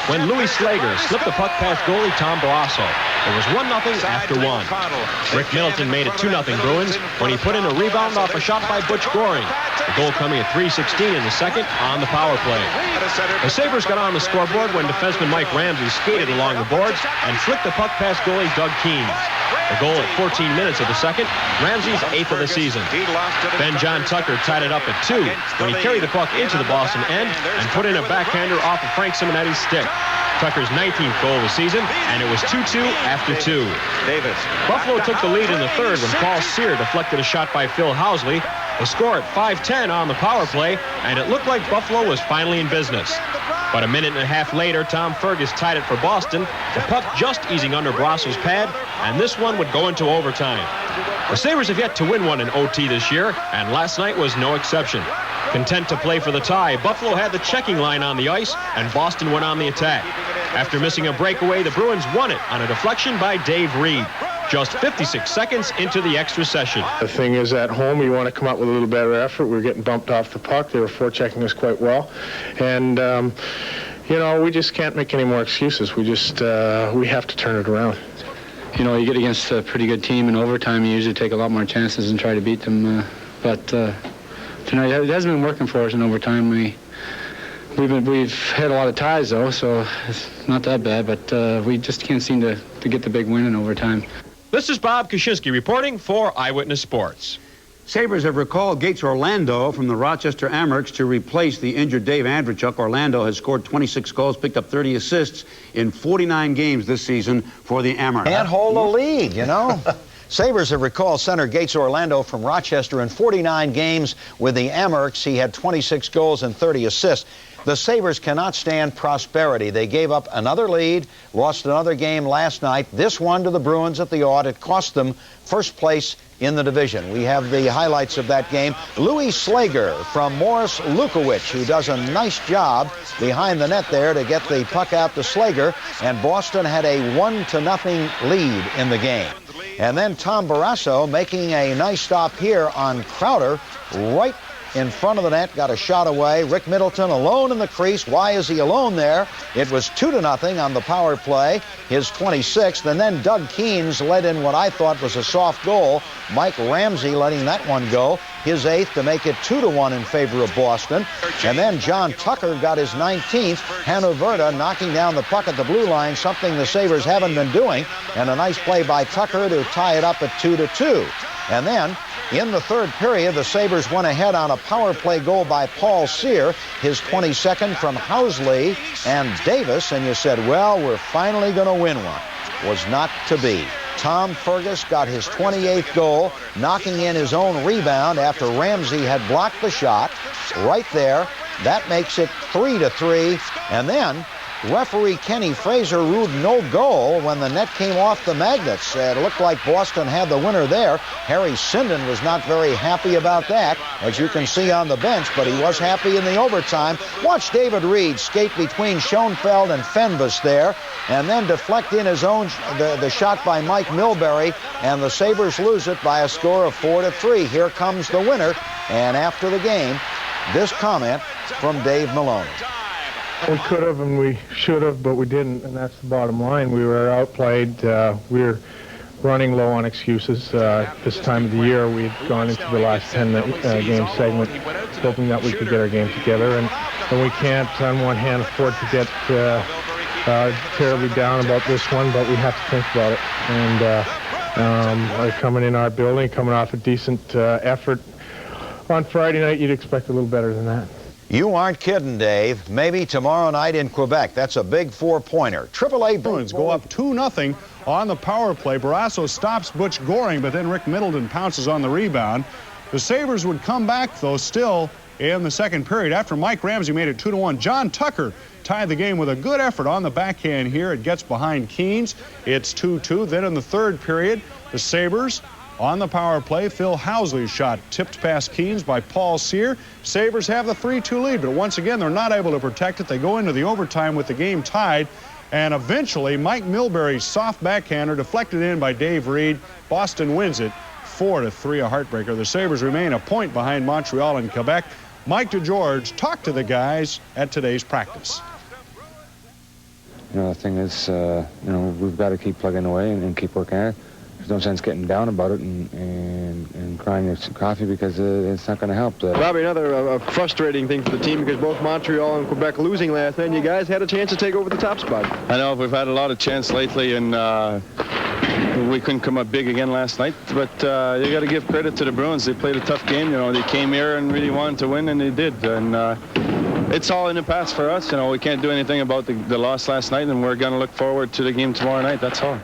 when Louis Slager slipped the puck past goalie Tom Barrasso. It was 1-0 after 1. Rick Middleton made it 2-0 Bruins when he put in a rebound off a shot by Butch Goring. The goal coming at 3:16 in the second on the power play. The Sabres got on the scoreboard when defenseman Mike Ramsey skated along the boards and flicked the puck past goalie Doug Keens. The goal at 14 minutes of the second, Ramsey's 8th of the season. Then John Tucker tied it up at 2 when he carried the puck into the Boston end and put in a backhander off of Frank Simonetti's stick. Tucker's 19th goal of the season, and it was 2-2 after 2. Buffalo took the lead in the third when Paul Sear deflected a shot by Phil Housley. The score at 5:10 on the power play, and it looked like Buffalo was finally in business. But a minute and a half later, Tom Fergus tied it for Boston, the puck just easing under Barrasso's pad, and this one would go into overtime. The Sabres have yet to win one in OT this year, and last night was no exception. Content to play for the tie, Buffalo had the checking line on the ice, and Boston went on the attack. After missing a breakaway, the Bruins won it on a deflection by Dave Reed, just 56 seconds into the extra session. The thing is, at home, you want to come out with a little better effort. We were getting bumped off the puck. They were forechecking us quite well. And, you know, we just can't make any more excuses. We have to turn it around. You know, you get against a pretty good team in overtime, you usually take a lot more chances and try to beat them. But tonight, it hasn't been working for us in overtime. We've had a lot of ties, though, so it's not that bad, but we just can't seem to get the big win in overtime. This is Bob Kaczynski reporting for Eyewitness Sports. Sabres have recalled Gates Orlando from the Rochester Amerks to replace the injured Dave Andreychuk. Orlando has scored 26 goals, picked up 30 assists in 49 games this season for the Amerks. Can't hold a lead, you know. Sabres have recalled center Gates Orlando from Rochester in 49 games with the Amerks. He had 26 goals and 30 assists. The Sabres cannot stand prosperity. They gave up another lead, lost another game last night. This one to the Bruins at the Aud. It cost them first place in the division. We have the highlights of that game. Louis Slager from Morris Lukowicz, who does a nice job behind the net there to get the puck out to Slager, and Boston had a 1-0 lead in the game. And then Tom Barrasso making a nice stop here on Crowder, right in front of the net, got a shot away. Rick Middleton alone in the crease. Why is he alone there? It was 2-0 on the power play, his 26th, and then Doug Keens led in what I thought was a soft goal. Mike Ramsey letting that one go, his 8th, to make it 2-1 in favor of Boston. And then John Tucker got his 19th. Hanuverta knocking down the puck at the blue line, something the Sabres haven't been doing, and a nice play by Tucker to tie it up at 2-2. And then in the third period, the Sabres went ahead on a power play goal by Paul Sear, his 22nd from Housley and Davis, and you said, well, we're finally going to win one. Was not to be. Tom Fergus got his 28th goal, knocking in his own rebound after Ramsey had blocked the shot right there. That makes it 3-3, and then referee Kenny Fraser ruled no goal when the net came off the magnets. It looked like Boston had the winner there. Harry Sinden was not very happy about that, as you can see on the bench, but he was happy in the overtime. Watch David Reed skate between Schoenfeld and Fenves there, and then deflect in his own the shot by Mike Milbury, and the Sabres lose it by a score of 4-3. Here comes the winner, and after the game, this comment from Dave Maloney. We could have and we should have, but we didn't, and that's the bottom line. We were outplayed. We were running low on excuses. This time of the year, we had gone into the last 10-game segment hoping that we could get our game together, and we can't, on one hand, afford to get terribly down about this one, but we have to think about it. And coming in our building, coming off a decent effort on Friday night, you'd expect a little better than that. You aren't kidding, Dave. Maybe tomorrow night in Quebec. That's a big 4-pointer. AAA Bruins go up 2-0 on the power play. Barrasso stops Butch Goring, but then Rick Middleton pounces on the rebound. The Sabres would come back, though, still in the second period. After Mike Ramsey made it 2-1, John Tucker tied the game with a good effort on the backhand here. It gets behind Keens. It's 2-2. Then in the third period, the Sabres on the power play, Phil Housley's shot tipped past Keens by Paul Sear. Sabres have the 3-2 lead, but once again, they're not able to protect it. They go into the overtime with the game tied, and eventually, Mike Milbury's soft backhander deflected in by Dave Reed. Boston wins it 4-3, a heartbreaker. The Sabres remain a point behind Montreal and Quebec. Mike DeGeorge talked to the guys at today's practice. the thing is, we've got to keep plugging away and keep working at it. There's no sense getting down about it and crying your coffee because it's not going to help. Probably another frustrating thing for the team because both Montreal and Quebec losing last night, and you guys had a chance to take over the top spot. I know we've had a lot of chance lately, and we couldn't come up big again last night. But you got to give credit to the Bruins. They played a tough game. They came here and really wanted to win, and they did. And it's all in the past for us. We can't do anything about the loss last night, and we're going to look forward to the game tomorrow night. That's all.